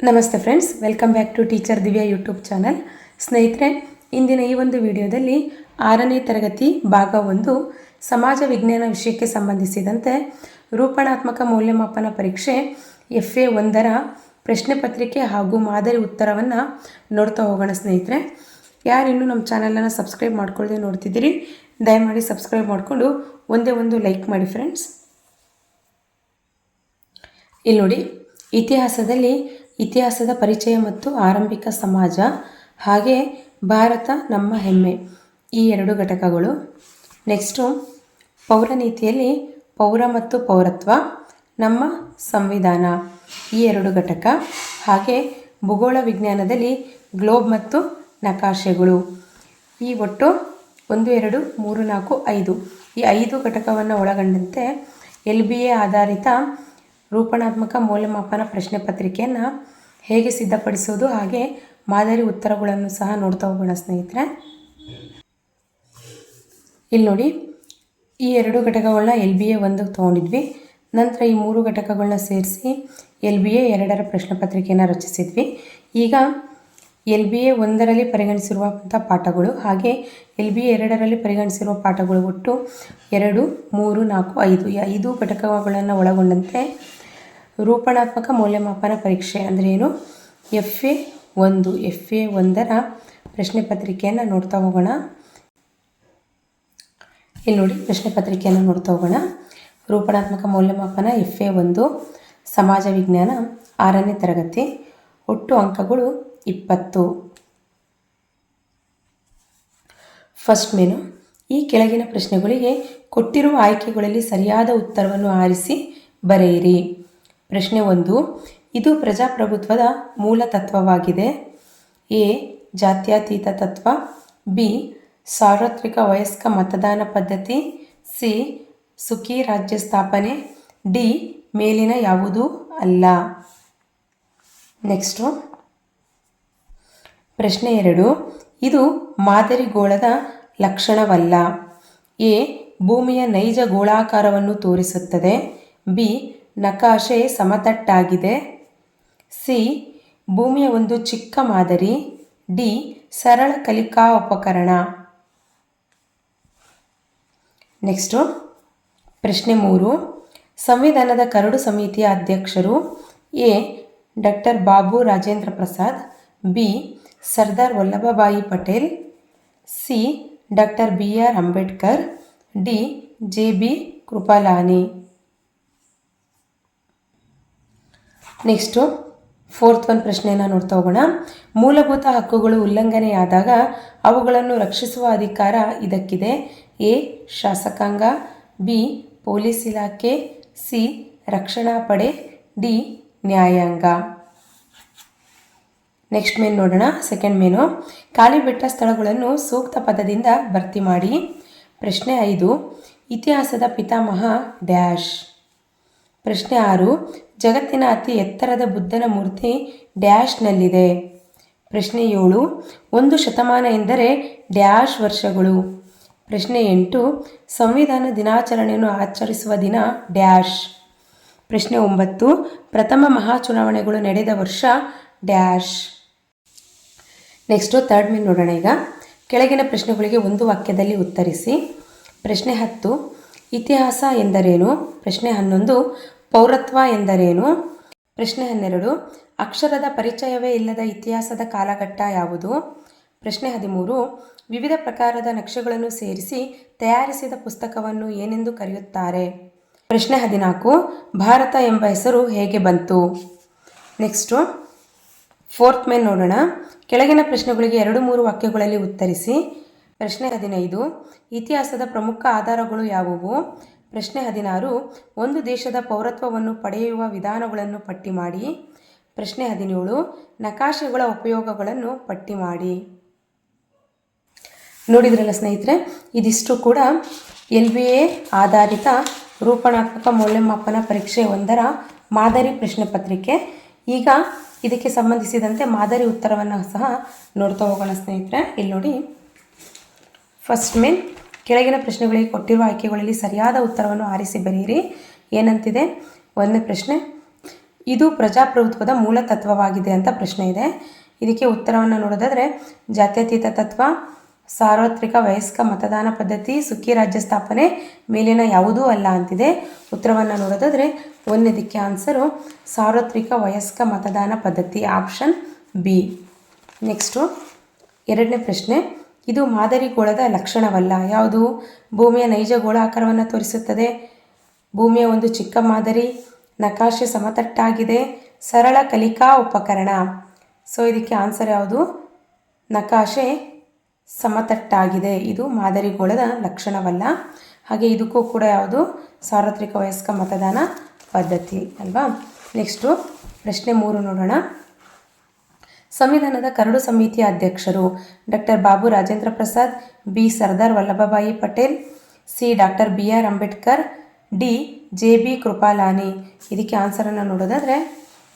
ನಮಸ್ತೆ friends, welcome back to teacher Divya YouTube channel. ಸ್ನೇಹಿತರೆ, ಇಂದಿನ ಈ ಒಂದು ವಿಡಿಯೋದಲ್ಲಿ 6ನೇ ತರಗತಿ ಭಾಗ 1 ಸಮಾಜ ವಿಜ್ಞಾನ ವಿಷಯಕ್ಕೆ ಸಂಬಂಧಿಸಿದಂತೆ ರೂಪಣಾತ್ಮಕ ಮೌಲ್ಯಮಾಪನ ಪರೀಕ್ಷೆ FA 1ರ ಪ್ರಶ್ನೆ ಪತ್ರಿಕೆ ಹಾಗೂ ಮಾದರಿ ಉತ್ತರವನ್ನು ನೋಡ್ತಾ ಹೋಗೋಣ. ಸ್ನೇಹಿತರೆ, ಯಾರು ಇನ್ನೂ ನಮ್ಮ ಚಾನಲನ್ನು ಸಬ್ಸ್ಕ್ರೈಬ್ ಮಾಡ್ಕೊಳ್ಳದೆ ನೋಡ್ತಿದ್ದೀರಿ, ದಯಮಾಡಿ ಸಬ್ಸ್ಕ್ರೈಬ್ ಮಾಡಿಕೊಂಡು ಒಂದೇ ಒಂದು ಲೈಕ್ ಮಾಡಿ ಫ್ರೆಂಡ್ಸ್. ಇಲ್ಲಿ ನೋಡಿ, ಇತಿಹಾಸದ ಪರಿಚಯ ಮತ್ತು ಆರಂಭಿಕ ಸಮಾಜ ಹಾಗೆ ಭಾರತ ನಮ್ಮ ಹೆಮ್ಮೆ ಈ 2 ಘಟಕಗಳು. ನೆಕ್ಸ್ಟು ಪೌರನೀತಿಯಲ್ಲಿ ಪೌರ ಮತ್ತು ಪೌರತ್ವ, ನಮ್ಮ ಸಂವಿಧಾನ ಈ 2 ಘಟಕ. ಹಾಗೆ ಭೂಗೋಳ ವಿಜ್ಞಾನದಲ್ಲಿ ಗ್ಲೋಬ್ ಮತ್ತು ನಕಾಶೆಗಳು. ಈ ಒಟ್ಟು 1, 2, 3, 4, 5 ಈ 5 ಘಟಕವನ್ನು ಒಳಗೊಂಡಂತೆ LBA ಆಧಾರಿತ ರೂಪಣಾತ್ಮಕ ಮೌಲ್ಯಮಾಪನ ಪ್ರಶ್ನೆ ಪತ್ರಿಕೆಯನ್ನು ಹೇಗೆ ಸಿದ್ಧಪಡಿಸೋದು ಹಾಗೆ ಮಾದರಿ ಉತ್ತರಗಳನ್ನು ಸಹ ನೋಡ್ತಾ ಹೋಗೋಣ ಸ್ನೇಹಿತರೆ. ಇಲ್ಲಿ ನೋಡಿ, ಈ 2 ಘಟಕಗಳನ್ನ LBA 1 ತೊಗೊಂಡಿದ್ವಿ. ನಂತರ ಈ 3 ಘಟಕಗಳನ್ನ ಸೇರಿಸಿ LBA 2ರ ಪ್ರಶ್ನೆ ಪತ್ರಿಕೆಯನ್ನು ರಚಿಸಿದ್ವಿ. ಈಗ LBA 1ರಲ್ಲಿ ಪರಿಗಣಿಸಿರುವಂಥ ಪಾಠಗಳು ಹಾಗೆ LBA 2ರಲ್ಲಿ ಪರಿಗಣಿಸಿರುವ ಪಾಠಗಳು ಒಟ್ಟು 2, 3, 4, 5 ಈ 5 ಘಟಕಗಳನ್ನು ಒಳಗೊಂಡಂತೆ ರೂಪಣಾತ್ಮಕ ಮೌಲ್ಯಮಾಪನ ಪರೀಕ್ಷೆ ಅಂದರೆ ಏನು, FA 1ರ ಪ್ರಶ್ನೆ ಪತ್ರಿಕೆಯನ್ನು ನೋಡ್ತಾ ಹೋಗೋಣ. ಇಲ್ಲಿ ನೋಡಿ, ಪ್ರಶ್ನೆ ಪತ್ರಿಕೆಯನ್ನು ನೋಡ್ತಾ ಹೋಗೋಣ. ರೂಪಣಾತ್ಮಕ ಮೌಲ್ಯಮಾಪನ FA 1 ಸಮಾಜ ವಿಜ್ಞಾನ 6ನೇ ತರಗತಿ. ಒಟ್ಟು ಅಂಕಗಳು 20. ಫಸ್ಟ್ ಮೆನು, ಈ ಕೆಳಗಿನ ಪ್ರಶ್ನೆಗಳಿಗೆ ಕೊಟ್ಟಿರುವ ಆಯ್ಕೆಗಳಲ್ಲಿ ಸರಿಯಾದ ಉತ್ತರವನ್ನು ಆರಿಸಿ ಬರೆಯಿರಿ. ಪ್ರಶ್ನೆ 1, ಇದು ಪ್ರಜಾಪ್ರಭುತ್ವದ ಮೂಲ ತತ್ವವಾಗಿದೆ. A. ಜಾತ್ಯತೀತ ತತ್ವ. B. ಸಾರ್ವತ್ರಿಕ ವಯಸ್ಕ ಮತದಾನ ಪದ್ಧತಿ. C. ಸುಖಿ ರಾಜ್ಯ ಸ್ಥಾಪನೆ. D. ಮೇಲಿನ ಯಾವುದೂ ಅಲ್ಲ. ನೆಕ್ಸ್ಟು ಪ್ರಶ್ನೆ 2, ಇದು ಮಾದರಿ ಗೋಳದ ಲಕ್ಷಣವಲ್ಲ. A. ಭೂಮಿಯ ನೈಜ ಗೋಳಾಕಾರವನ್ನು ತೋರಿಸುತ್ತದೆ. B. ನಕಾಶೆ ಸಮತಟ್ಟಾಗಿದೆ. C. ಭೂಮಿಯ ಒಂದು ಚಿಕ್ಕ ಮಾದರಿ. D. ಸರಳ ಕಲಿಕಾ ಉಪಕರಣ. ನೆಕ್ಸ್ಟು ಪ್ರಶ್ನೆ 3, ಸಂವಿಧಾನದ ಕರಡು ಸಮಿತಿಯ ಅಧ್ಯಕ್ಷರು. A. Doctor Babu Rajendra Prasad. B. Sardar Vallabhbhai Patel. C. Doctor BR Ambedkar. D. JB Kripalani. Next 4th one ಪ್ರಶ್ನೆಯನ್ನು ನೋಡ್ತಾ ಹೋಗೋಣ. ಮೂಲಭೂತ ಹಕ್ಕುಗಳು ಉಲ್ಲಂಘನೆಯಾದಾಗ ಅವುಗಳನ್ನು ರಕ್ಷಿಸುವ ಅಧಿಕಾರ ಇದಕ್ಕಿದೆ. A. ಶಾಸಕಾಂಗ. B. ಪೊಲೀಸ್ ಇಲಾಖೆ. C. ರಕ್ಷಣಾ ಪಡೆ. D. ನ್ಯಾಯಾಂಗ. ನೆಕ್ಸ್ಟ್ ಮೇನ್ ನೋಡೋಣ. ಸೆಕೆಂಡ್ ಮೇನು, ಖಾಲಿ ಬಿಟ್ಟ ಸ್ಥಳಗಳನ್ನು ಸೂಕ್ತ ಪದದಿಂದ ಭರ್ತಿ ಮಾಡಿ. ಪ್ರಶ್ನೆ 5, ಇತಿಹಾಸದ ಪಿತಾಮಹ ಡ್ಯಾಶ್. ಪ್ರಶ್ನೆ 6, ಜಗತ್ತಿನ ಅತಿ ಎತ್ತರದ ಬುದ್ಧನ ಮೂರ್ತಿ ಡ್ಯಾಶ್ನಲ್ಲಿದೆ. ಪ್ರಶ್ನೆ 7, 1 ಶತಮಾನ ಎಂದರೆ ಡ್ಯಾಶ್ ವರ್ಷಗಳು. ಪ್ರಶ್ನೆ 8, ಸಂವಿಧಾನ ದಿನಾಚರಣೆಯನ್ನು ಆಚರಿಸುವ ದಿನ ಡ್ಯಾಶ್. ಪ್ರಶ್ನೆ 9, ಪ್ರಥಮ ಮಹಾಚುನಾವಣೆಗಳು ನಡೆದ ವರ್ಷ ಡ್ಯಾಶ್. ನೆಕ್ಸ್ಟು ಥರ್ಡ್ ಮೇನ್ ನೋಡೋಣ. ಈಗ ಕೆಳಗಿನ ಪ್ರಶ್ನೆಗಳಿಗೆ ಒಂದು ವಾಕ್ಯದಲ್ಲಿ ಉತ್ತರಿಸಿ. ಪ್ರಶ್ನೆ 10, ಇತಿಹಾಸ ಎಂದರೇನು. ಪ್ರಶ್ನೆ 11, ಪೌರತ್ವ ಎಂದರೇನು. ಪ್ರಶ್ನೆ 12, ಅಕ್ಷರದ ಪರಿಚಯವೇ ಇಲ್ಲದ ಇತಿಹಾಸದ ಕಾಲಘಟ್ಟ ಯಾವುದು. ಪ್ರಶ್ನೆ 13, ವಿವಿಧ ಪ್ರಕಾರದ ನಕ್ಷೆಗಳನ್ನು ಸೇರಿಸಿ ತಯಾರಿಸಿದ ಪುಸ್ತಕವನ್ನು ಏನೆಂದು ಕರೆಯುತ್ತಾರೆ. ಪ್ರಶ್ನೆ 14, ಭಾರತ ಎಂಬ ಹೆಸರು ಹೇಗೆ ಬಂತು. ನೆಕ್ಸ್ಟು 4th ಮೇನ್ ನೋಡೋಣ. ಕೆಳಗಿನ ಪ್ರಶ್ನೆಗಳಿಗೆ 2-3 ವಾಕ್ಯಗಳಲ್ಲಿ ಉತ್ತರಿಸಿ. ಪ್ರಶ್ನೆ 15, ಇತಿಹಾಸದ ಪ್ರಮುಖ ಆಧಾರಗಳು ಯಾವುವು. ಪ್ರಶ್ನೆ 16, ಒಂದು ದೇಶದ ಪೌರತ್ವವನ್ನು ಪಡೆಯುವ ವಿಧಾನಗಳನ್ನು ಪಟ್ಟಿ ಮಾಡಿ. ಪ್ರಶ್ನೆ 17, ನಕಾಶೆಗಳ ಉಪಯೋಗಗಳನ್ನು ಪಟ್ಟಿ ಮಾಡಿ. ನೋಡಿದ್ರಲ್ಲ ಸ್ನೇಹಿತರೆ, ಇದಿಷ್ಟು ಕೂಡ LBA ಆಧಾರಿತ ರೂಪಣಾತ್ಮಕ ಮೌಲ್ಯಮಾಪನ ಪರೀಕ್ಷೆ 1ರ ಮಾದರಿ ಪ್ರಶ್ನೆ ಪತ್ರಿಕೆ. ಈಗ ಇದಕ್ಕೆ ಸಂಬಂಧಿಸಿದಂತೆ ಮಾದರಿ ಉತ್ತರವನ್ನು ಸಹ ನೋಡ್ತಾ ಹೋಗೋಣ ಸ್ನೇಹಿತರೆ. ಇಲ್ಲಿ ನೋಡಿ, ಫಸ್ಟ್ ಮೇನ್, ಕೆಳಗಿನ ಪ್ರಶ್ನೆಗಳಿಗೆ ಕೊಟ್ಟಿರುವ ಆಯ್ಕೆಗಳಲ್ಲಿ ಸರಿಯಾದ ಉತ್ತರವನ್ನು ಆರಿಸಿ ಬರೆಯಿರಿ. ಏನಂತಿದೆ, 1ನೇ ಪ್ರಶ್ನೆ, ಇದು ಪ್ರಜಾಪ್ರಭುತ್ವದ ಮೂಲ ತತ್ವವಾಗಿದೆ ಅಂತ ಪ್ರಶ್ನೆ ಇದೆ. ಇದಕ್ಕೆ ಉತ್ತರವನ್ನು ನೋಡೋದಾದರೆ ಜಾತ್ಯತೀತ ತತ್ವ, ಸಾರ್ವತ್ರಿಕ ವಯಸ್ಕ ಮತದಾನ ಪದ್ಧತಿ, ಸುಖಿ ರಾಜ್ಯ ಸ್ಥಾಪನೆ, ಮೇಲಿನ ಯಾವುದೂ ಅಲ್ಲ ಅಂತಿದೆ. ಉತ್ತರವನ್ನು ನೋಡೋದಾದರೆ ಒಂದನೇದಕ್ಕೆ ಆನ್ಸರು ಸಾರ್ವತ್ರಿಕ ವಯಸ್ಕ ಮತದಾನ ಪದ್ಧತಿ, ಆಪ್ಷನ್ ಬಿ. ನೆಕ್ಸ್ಟು ಎರಡನೇ ಪ್ರಶ್ನೆ, ಇದು ಮಾದರಿ ಗೋಳದ ಲಕ್ಷಣವಲ್ಲ. ಯಾವುದು? ಭೂಮಿಯ ನೈಜ ಗೋಳಾಕಾರವನ್ನು ತೋರಿಸುತ್ತದೆ, ಭೂಮಿಯ ಒಂದು ಚಿಕ್ಕ ಮಾದರಿ, ನಕಾಶೆ ಸಮತಟ್ಟಾಗಿದೆ, ಸರಳ ಕಲಿಕಾ ಉಪಕರಣ. ಸೊ ಇದಕ್ಕೆ ಆನ್ಸರ್ ಯಾವುದು? ನಕಾಶೆ ಸಮತಟ್ಟಾಗಿದೆ, ಇದು ಮಾದರಿ ಗೋಳದ ಲಕ್ಷಣವಲ್ಲ. ಹಾಗೆ ಇದಕ್ಕೂ ಕೂಡ ಯಾವುದು? ಸಾರ್ವತ್ರಿಕ ವಯಸ್ಕ ಮತದಾನ ಪದ್ಧತಿ ಅಲ್ವಾ. ನೆಕ್ಸ್ಟು ಪ್ರಶ್ನೆ 3 ನೋಡೋಣ. ಸಂವಿಧಾನದ ಕರಡು ಸಮಿತಿಯ ಅಧ್ಯಕ್ಷರು doctor Babu Rajendra Prasad, B Sardar Vallabhbhai Patel, C doctor BR Ambedkar, D JB Kripalani. ಇದಕ್ಕೆ ಆನ್ಸರನ್ನು ನೋಡೋದಾದರೆ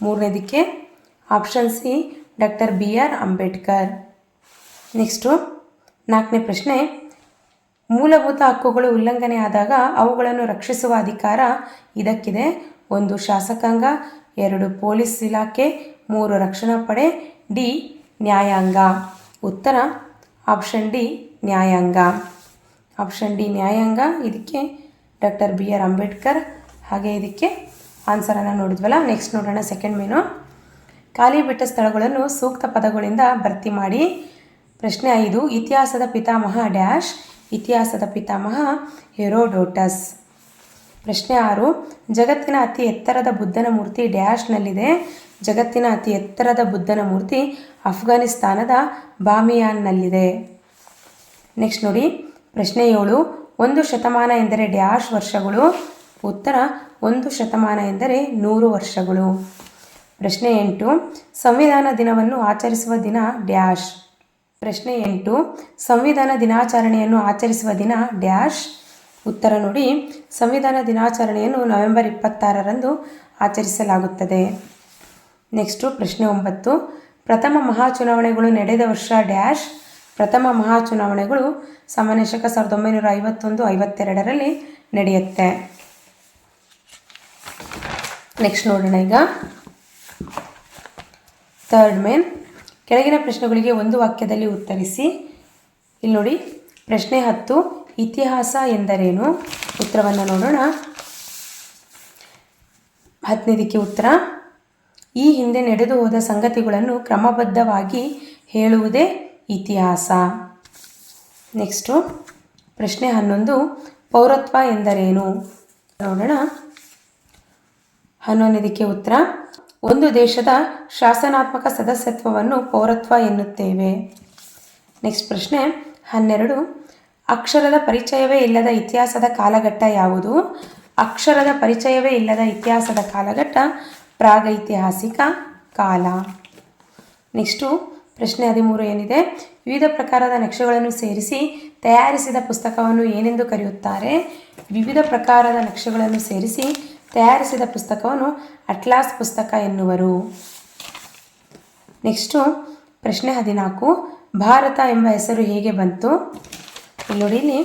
ಮೂರನೇದಕ್ಕೆ option C doctor BR Ambedkar. Next 4ನೇ ಪ್ರಶ್ನೆ, ಮೂಲಭೂತ ಹಕ್ಕುಗಳು ಉಲ್ಲಂಘನೆ ಆದಾಗ ಅವುಗಳನ್ನು ರಕ್ಷಿಸುವ ಅಧಿಕಾರ ಇದಕ್ಕಿದೆ. 1 ಶಾಸಕಾಂಗ, 2 ಪೊಲೀಸ್ ಇಲಾಖೆ, 3 ರಕ್ಷಣಾ ಪಡೆ, ಡಿ ನ್ಯಾಯಾಂಗ. ಉತ್ತರ ಆಪ್ಷನ್ ಡಿ ನ್ಯಾಯಾಂಗ. ಆಪ್ಷನ್ ಡಿ ನ್ಯಾಯಾಂಗ. ಇದಕ್ಕೆ ಡಾಕ್ಟರ್ BR ಅಂಬೇಡ್ಕರ್. ಹಾಗೆ ಇದಕ್ಕೆ ಆನ್ಸರನ್ನು ನೋಡಿದ್ವಲ್ಲ. ನೆಕ್ಸ್ಟ್ ನೋಡೋಣ ಸೆಕೆಂಡ್ ಮೇನು. ಖಾಲಿ ಬಿಟ್ಟ ಸ್ಥಳಗಳನ್ನು ಸೂಕ್ತ ಪದಗಳಿಂದ ಭರ್ತಿ ಮಾಡಿ. ಪ್ರಶ್ನೆ 5, ಇತಿಹಾಸದ ಪಿತಾಮಹ ಡ್ಯಾಶ್. ಇತಿಹಾಸದ ಪಿತಾಮಹ ಹೆರೋಡೋಟಸ್. ಪ್ರಶ್ನೆ 6, ಜಗತ್ತಿನ ಅತಿ ಎತ್ತರದ ಬುದ್ಧನ ಮೂರ್ತಿ ಡ್ಯಾಶ್ನಲ್ಲಿದೆ. ಜಗತ್ತಿನ ಅತಿ ಎತ್ತರದ ಬುದ್ಧನ ಮೂರ್ತಿ ಅಫ್ಘಾನಿಸ್ತಾನದ ಬಾಮಿಯಾನ್ನಲ್ಲಿದೆ. ನೆಕ್ಸ್ಟ್ ನೋಡಿ ಪ್ರಶ್ನೆ 7, 1 ಶತಮಾನ ಎಂದರೆ ಡ್ಯಾಶ್ ವರ್ಷಗಳು. ಉತ್ತರ 1 ಶತಮಾನ ಎಂದರೆ 100 ವರ್ಷಗಳು. ಪ್ರಶ್ನೆ 8, ಸಂವಿಧಾನ ದಿನವನ್ನು ಆಚರಿಸುವ ದಿನ ಡ್ಯಾಶ್. ಪ್ರಶ್ನೆ 8, ಸಂವಿಧಾನ ದಿನಾಚರಣೆಯನ್ನು ಆಚರಿಸುವ ದಿನ ಡ್ಯಾಶ್. ಉತ್ತರ ನೋಡಿ ಸಂವಿಧಾನ ದಿನಾಚರಣೆಯನ್ನು ನವೆಂಬರ್ 26ರಂದು ಆಚರಿಸಲಾಗುತ್ತದೆ. ನೆಕ್ಸ್ಟು ಪ್ರಶ್ನೆ 9, ಪ್ರಥಮ ಮಹಾಚುನಾವಣೆಗಳು ನಡೆದ ವರ್ಷ ಡ್ಯಾಶ್. ಪ್ರಥಮ ಮಹಾಚುನಾವಣೆಗಳು ಸಾಮಾನ್ಯ ಶಕ 1951-52ರಲ್ಲಿ ನಡೆಯುತ್ತೆ. ನೆಕ್ಸ್ಟ್ ನೋಡೋಣ ಈಗ ಥರ್ಡ್ ಮೇನ್. ಕೆಳಗಿನ ಪ್ರಶ್ನೆಗಳಿಗೆ ಒಂದು ವಾಕ್ಯದಲ್ಲಿ ಉತ್ತರಿಸಿ. ಇಲ್ಲಿ ನೋಡಿ ಪ್ರಶ್ನೆ 10, ಇತಿಹಾಸ ಎಂದರೇನು? ಉತ್ತರವನ್ನು ನೋಡೋಣ. 10ನೇದಕ್ಕೆ ಉತ್ತರ, ಈ ಹಿಂದೆ ನಡೆದು ಹೋದ ಸಂಗತಿಗಳನ್ನು ಕ್ರಮಬದ್ಧವಾಗಿ ಹೇಳುವುದೇ ಇತಿಹಾಸ. ನೆಕ್ಸ್ಟು ಪ್ರಶ್ನೆ 11, ಪೌರತ್ವ ಎಂದರೇನು? ನೋಡೋಣ. 11ನೇದಕ್ಕೆ ಉತ್ತರ, ಒಂದು ದೇಶದ ಶಾಸನಾತ್ಮಕ ಸದಸ್ಯತ್ವವನ್ನು ಪೌರತ್ವ ಎನ್ನುತ್ತೇವೆ. ನೆಕ್ಸ್ಟ್ ಪ್ರಶ್ನೆ 12, ಅಕ್ಷರದ ಪರಿಚಯವೇ ಇಲ್ಲದ ಇತಿಹಾಸದ ಕಾಲಘಟ್ಟ ಯಾವುದು? ಅಕ್ಷರದ ಪರಿಚಯವೇ ಇಲ್ಲದ ಇತಿಹಾಸದ ಕಾಲಘಟ್ಟ ಪ್ರಾಗೈತಿಹಾಸಿಕ ಕಾಲ. ನೆಕ್ಸ್ಟು ಪ್ರಶ್ನೆ 13 ಏನಿದೆ? ವಿವಿಧ ಪ್ರಕಾರದ ನಕ್ಷೆಗಳನ್ನು ಸೇರಿಸಿ ತಯಾರಿಸಿದ ಪುಸ್ತಕವನ್ನು ಏನೆಂದು ಕರೆಯುತ್ತಾರೆ? ವಿವಿಧ ಪ್ರಕಾರದ ನಕ್ಷೆಗಳನ್ನು ಸೇರಿಸಿ ತಯಾರಿಸಿದ ಪುಸ್ತಕವನ್ನು ಅಟ್ಲಾಸ್ ಪುಸ್ತಕ ಎನ್ನುವರು. ನೆಕ್ಸ್ಟು ಪ್ರಶ್ನೆ 14, ಭಾರತ ಎಂಬ ಹೆಸರು ಹೇಗೆ ಬಂತು? ಇಲ್ಲಿ ನೋಡಿ, ಇಲ್ಲಿ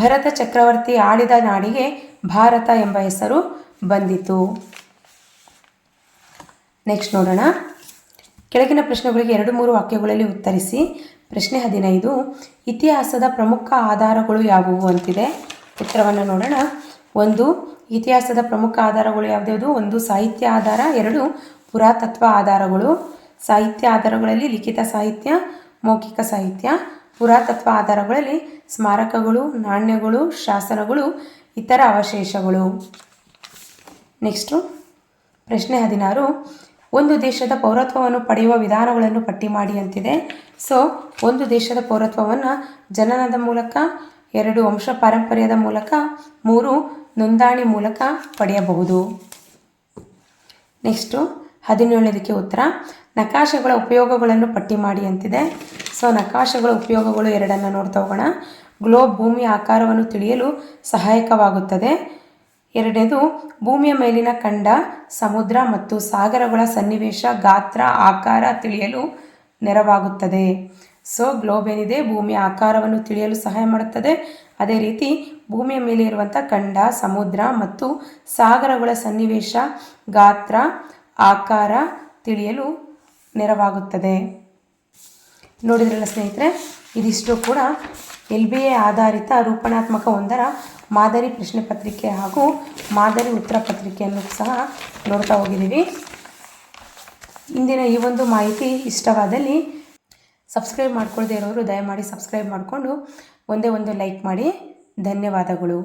ಭರತ ಚಕ್ರವರ್ತಿ ಆಳಿದ ನಾಡಿಗೆ ಭಾರತ ಎಂಬ ಹೆಸರು ಬಂದಿತು. ನೆಕ್ಸ್ಟ್ ನೋಡೋಣ. ಕೆಳಗಿನ ಪ್ರಶ್ನೆಗಳಿಗೆ 2-3 ವಾಕ್ಯಗಳಲ್ಲಿ ಉತ್ತರಿಸಿ. ಪ್ರಶ್ನೆ 15, ಇತಿಹಾಸದ ಪ್ರಮುಖ ಆಧಾರಗಳು ಯಾವುವು ಅಂತಿದೆ. ಉತ್ತರವನ್ನು ನೋಡೋಣ. 1, ಇತಿಹಾಸದ ಪ್ರಮುಖ ಆಧಾರಗಳು ಯಾವುದ್ಯಾವುದು? 1 ಸಾಹಿತ್ಯ ಆಧಾರ, 2 ಪುರಾತತ್ವ ಆಧಾರಗಳು. ಸಾಹಿತ್ಯ ಆಧಾರಗಳಲ್ಲಿ ಲಿಖಿತ ಸಾಹಿತ್ಯ, ಮೌಖಿಕ ಸಾಹಿತ್ಯ. ಪುರಾತತ್ವ ಆಧಾರಗಳಲ್ಲಿ ಸ್ಮಾರಕಗಳು, ನಾಣ್ಯಗಳು, ಶಾಸನಗಳು, ಇತರ ಅವಶೇಷಗಳು. ನೆಕ್ಸ್ಟು ಪ್ರಶ್ನೆ 16, ಒಂದು ದೇಶದ ಪೌರತ್ವವನ್ನು ಪಡೆಯುವ ವಿಧಾನಗಳನ್ನು ಪಟ್ಟಿ ಮಾಡಿ ಅಂತಿದೆ. ಸೊ ಒಂದು ದೇಶದ ಪೌರತ್ವವನ್ನು ಜನನದ ಮೂಲಕ, 2 ವಂಶ ಪಾರಂಪರ್ಯದ ಮೂಲಕ, 3 ನೋಂದಣಿ ಮೂಲಕ ಪಡೆಯಬಹುದು. ನೆಕ್ಸ್ಟು 17ನೇದಕ್ಕೆ ಉತ್ತರ, ನಕಾಶೆಗಳ ಉಪಯೋಗಗಳನ್ನು ಪಟ್ಟಿ ಮಾಡಿ ಅಂತಿದೆ. ಸೊ ನಕಾಶೆಗಳ ಉಪಯೋಗಗಳು 2 ನೋಡ್ತಾ ಹೋಗೋಣ. ಗ್ಲೋಬ್ ಭೂಮಿಯ ಆಕಾರವನ್ನು ತಿಳಿಯಲು ಸಹಾಯಕವಾಗುತ್ತದೆ. 2ನೇದು ಭೂಮಿಯ ಮೇಲಿನ ಖಂಡ, ಸಮುದ್ರ ಮತ್ತು ಸಾಗರಗಳ ಸನ್ನಿವೇಶ, ಗಾತ್ರ, ಆಕಾರ ತಿಳಿಯಲು ನೆರವಾಗುತ್ತದೆ. ಸೊ ಗ್ಲೋಬ್ ಏನಿದೆ ಭೂಮಿಯ ಆಕಾರವನ್ನು ತಿಳಿಯಲು ಸಹಾಯ ಮಾಡುತ್ತದೆ. ಅದೇ ರೀತಿ ಭೂಮಿಯ ಮೇಲೆ ಇರುವಂಥ ಖಂಡ, ಸಮುದ್ರ ಮತ್ತು ಸಾಗರಗಳ ಸನ್ನಿವೇಶ, ಗಾತ್ರ, ಆಕಾರ ತಿಳಿಯಲು ನೆರವಾಗುತ್ತದೆ. ನೋಡಿದ್ರಲ್ಲ ಸ್ನೇಹಿತರೆ, ಇದಿಷ್ಟು ಕೂಡ LBA ಆಧಾರಿತ ರೂಪಣಾತ್ಮಕ 1ರ ಮಾದರಿ ಪ್ರಶ್ನೆ ಪತ್ರಿಕೆ ಹಾಗೂ ಮಾದರಿ ಉತ್ತರ ಪತ್ರಿಕೆಯನ್ನು ಸಹ ನೋಡ್ತಾ ಹೋಗಿದ್ದೀವಿ. ಇಂದಿನ ಈ ಒಂದು ಮಾಹಿತಿ ಇಷ್ಟವಾದಲ್ಲಿ ಸಬ್ಸ್ಕ್ರೈಬ್ ಮಾಡ್ಕೊಳ್ಳದೆ ಇರೋರು ದಯಮಾಡಿ ಸಬ್ಸ್ಕ್ರೈಬ್ ಮಾಡಿಕೊಂಡು ಒಂದೇ ಒಂದು ಲೈಕ್ ಮಾಡಿ. ಧನ್ಯವಾದಗಳು.